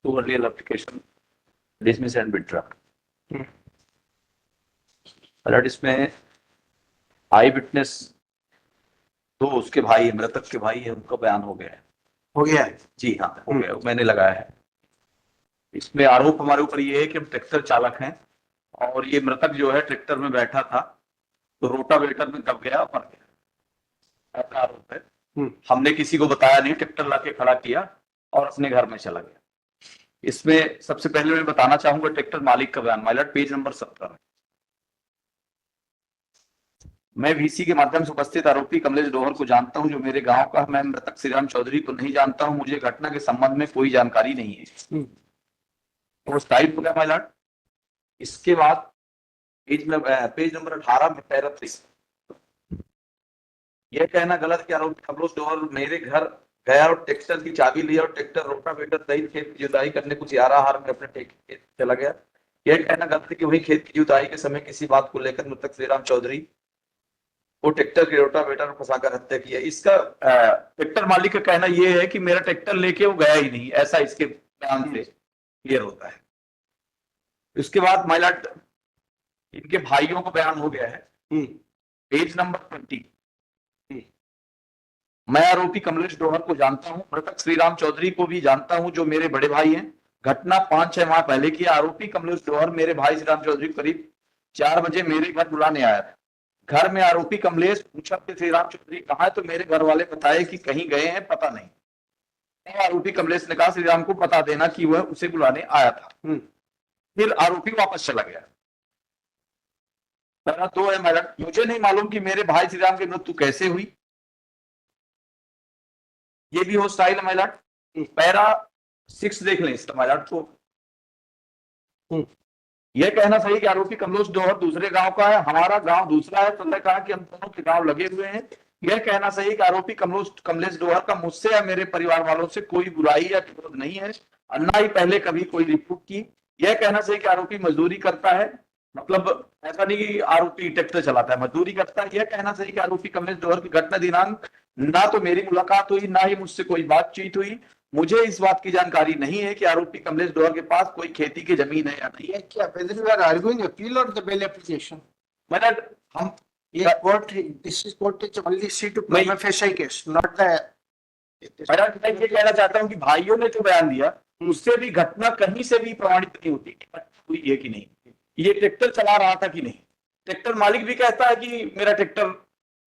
to earlier application dismiss and withdraw. Alert इसमें आई witness तो उसके भाई मृतक के भाई है, उनका बयान हो गया है। हो गया है? जी हाँ, हो गया, मैंने लगाया है। इसमें आरोप हमारे ऊपर ये है कि हम ट्रैक्टर चालक हैं और ये मृतक जो है ट्रैक्टर में बैठा था तो रोटावेटर में दब गया, मर गया, ऐसा आरोप है। हमने किसी को बताया नहीं, ट्रैक्टर लाके खड़ा किया और अपने घर में चला गया। इसमें सबसे पहले मैं बताना चाहूंगा ट्रैक्टर मालिक का बयान, माइलट पेज नंबर 17 में। मैं वीसी के माध्यम से उपस्थित आरोपी कमलेश डोहर को जानता हूं जो मेरे गांव का। मैं मृतक श्रीराम चौधरी को नहीं जानता हूं, मुझे घटना के संबंध में कोई जानकारी नहीं है। तो टाइप हो गया माइलट। इसके बाद पेज नंबर 18 में पैरा 3 यह कहना गलत कि आरोपी कमलेश डोहर मेरे घर गया और ट्रैक्टर की चाबी लिया और ट्रैक्टर रोटावेटर सहित खेत की जुताई करने कुछ हार में अपने खेत चला गया। यह कहना गलत है कि वही खेत की जुताई के समय किसी बात को लेकर मृतक श्रीराम चौधरी को ट्रैक्टर के रोटावेटर में फंसाकर हत्या किया। इसका ट्रैक्टर मालिक का कहना यह है कि मेरा ट्रैक्टर लेके वो गया ही नहीं, ऐसा इसके बयान से क्लियर होता है। इसके बाद माइलट इनके भाइयों को बयान हो गया है, पेज नंबर 20। मैं आरोपी कमलेश डोहर को जानता हूं, मृतक श्रीराम चौधरी को भी जानता हूं जो मेरे बड़े भाई हैं। घटना 5-6 माह पहले की। आरोपी कमलेश डोहर मेरे भाई श्रीराम चौधरी करीब 4 बजे मेरे घर बुलाने आया था। घर में आरोपी कमलेश पूछा कि श्रीराम चौधरी कहाँ है, तो मेरे घर वाले बताए कि कहीं गए हैं, पता नहीं। तो आरोपी कमलेश ने कहा श्रीराम को बता देना कि वह उसे बुलाने आया था। फिर आरोपी वापस चला गया। पैरा 2 है मैडम, मुझे नहीं मालूम कि मेरे भाई श्रीराम की मृत्यु कैसे हुई। ये भी हो स्टाइल है माइलट। पैरा 6 देख लें इसका माइलट को। यह कहना सही कि आरोपी कमलेश डोहर दूसरे गांव का है, हमारा गांव दूसरा है। तो मैं कहा कि हम दोनों के गांव लगे हुए हैं। यह कहना सही कि आरोपी कमलेश डोहर का मुझसे या मेरे परिवार वालों से कोई बुराई या विरोध नहीं है, अन्ना ही पहले कभी कोई रिपोर्ट की। यह कहना सही कि आरोपी मजदूरी करता है, मतलब ऐसा नहीं कि आरोपी ट्रैक्टर चलाता है, मजदूरी करता है। यह कहना सही कि आरोपी कमलेश डोहर की घटना दिनांक ना तो मेरी मुलाकात हुई ना ही मुझसे कोई बातचीत हुई। मुझे इस बात की जानकारी नहीं है कि आरोपी कमलेश डोहर के पास कोई खेती की जमीन है या नहीं है। क्या whether you are arguing appeal or the bail application? मतलब हम ये court, this is court is only see to prima facie case, not the. मैं ये कहना चाहता हूँ कि भाइयों ने जो बयान दिया उससे भी घटना कहीं से भी प्रमाणित नहीं होती हुई है कि नहीं, ये ट्रैक्टर चला रहा था कि नहीं। ट्रैक्टर मालिक भी कहता है कि मेरा ट्रैक्टर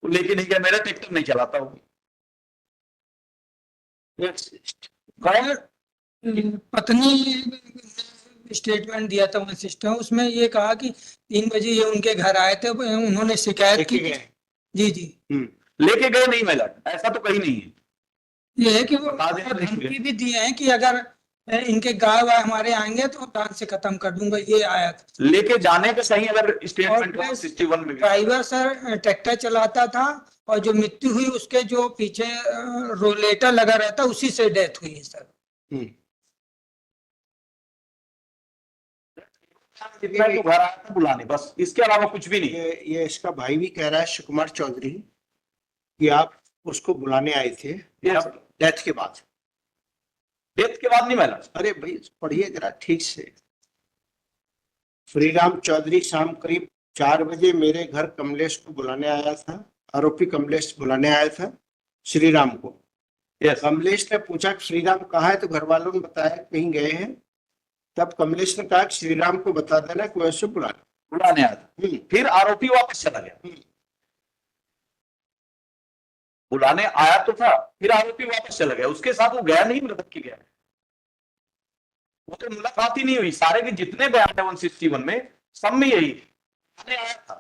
लेके नहीं गया, मेरा ट्रैक्टर नहीं चलाता हूँ। पत्नी स्टेटमेंट दिया था सिस्टम, उसमें ये कहा कि 3 बजे ये उनके घर आए थे, उन्होंने शिकायत की। जी जी लेके गए नहीं महिला, ऐसा तो कहीं नहीं है। ये है कि वो धमकी भी दिए हैं कि अगर इनके गाय वाय हमारे आएंगे तो दांत से खत्म कर दूंगा। ये आया था लेके जाने का सही अगर स्टेटमेंट 61 में ड्राइवर सर ट्रैक्टर चलाता था और जो मृत्यु हुई उसके जो पीछे रोलेटर लगा रहता उसी से डेथ हुई है सर। कितना तो घर आया था बुलाने, बस इसके अलावा कुछ भी नहीं। ये इसका भाई भी कह रहा है शिवकुमार चौधरी कि आप उसको बुलाने आए थे डेथ के बाद। डेथ के बाद नहीं मिला। अरे भाई पढ़िए जरा ठीक से। श्रीराम चौधरी शाम करीब 4 बजे मेरे घर कमलेश को बुलाने आया था। आरोपी कमलेश बुलाने आया था श्रीराम को। कमलेश ने पूछा कि श्रीराम कहाँ है, तो घर वालों ने बताया कहीं गए हैं। तब कमलेश ने कहा कि श्रीराम को बता देना कि वैसे बुलाने आया था। फिर आरोपी वापस चला गया। बुलाने आया तो था, फिर आरोपी वापस चला गया। उसके साथ वो गया नहीं, मृतक की गया, वो तो मुलाकात ही नहीं हुई। सारे के जितने बयान है 161 में सब में यही आया था।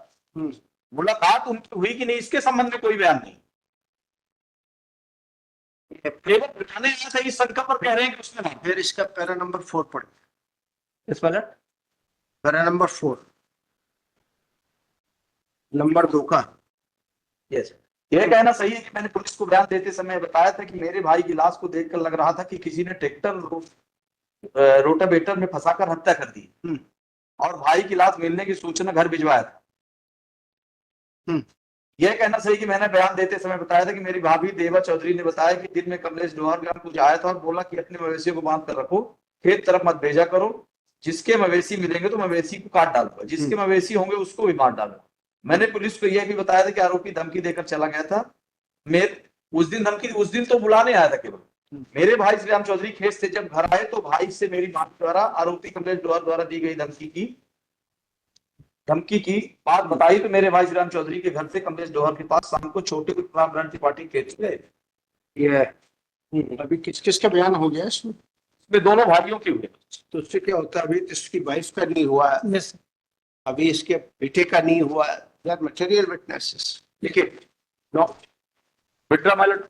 मुलाकात उनकी हुई कि नहीं इसके संबंध में कोई बयान नहीं। केवल बुलाने आया था इस शंका पर कह रहे हैं कि उसने मारा। फिर इसका पैरा नंबर 4 पढ़। इस वाला पैरा नंबर 4 नंबर 2 का। यस, यह कहना सही है कि मैंने पुलिस को बयान देते समय बताया था कि मेरे भाई की लाश को देखकर लग रहा था कि किसी ने ट्रैक्टर रोटावेटर में फंसाकर हत्या कर दी और भाई की लाश मिलने की सूचना घर भिजवाया था। यह कहना सही कि मैंने बयान देते समय बताया था कि मेरी भाभी देवा चौधरी ने बताया कि दिन में कमलेश डोहर गांव कुछ आया था और बोला कि अपने मवेशियों को बांध कर रखो, खेत तरफ मत भेजा करो, जिसके मवेशी मिलेंगे तो मवेशी को काट डालूंगा, जिसके मवेशी होंगे उसको भी मार डालूंगा। मैंने पुलिस को यह भी बताया था कि आरोपी धमकी देकर चला गया था। उस दिन तो बुलाने आया था केवल। मेरे भाई श्री राम चौधरी खेत से जब घर आए तो भाई से मेरी मां द्वारा आरोपी कमलेश डोहर द्वारा दी गई धमकी की बात बताई तो मेरे भाई श्री राम चौधरी के घर से कमलेश डोहर के पास शाम को छोटे उत्तराखंड त्रिपाठी खेत से ये अभी किस किस का बयान हो गया इसमें? इसमें दोनों भाइयों के हुए। तो उससे क्या होता है? अभी तो इसकी वाइफ का नहीं हुआ, यस अभी इसके बेटे का नहीं हुआ। यार मटेरियल विटनेसेस देखिए, नो विड्रा माइलट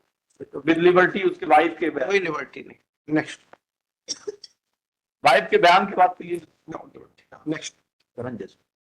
विद लिबर्टी उसके वाइफ के कोई लिबर्टी नहीं। नेक्स्ट वाइफ के बयान की बात की नेक्स्ट करण जैसे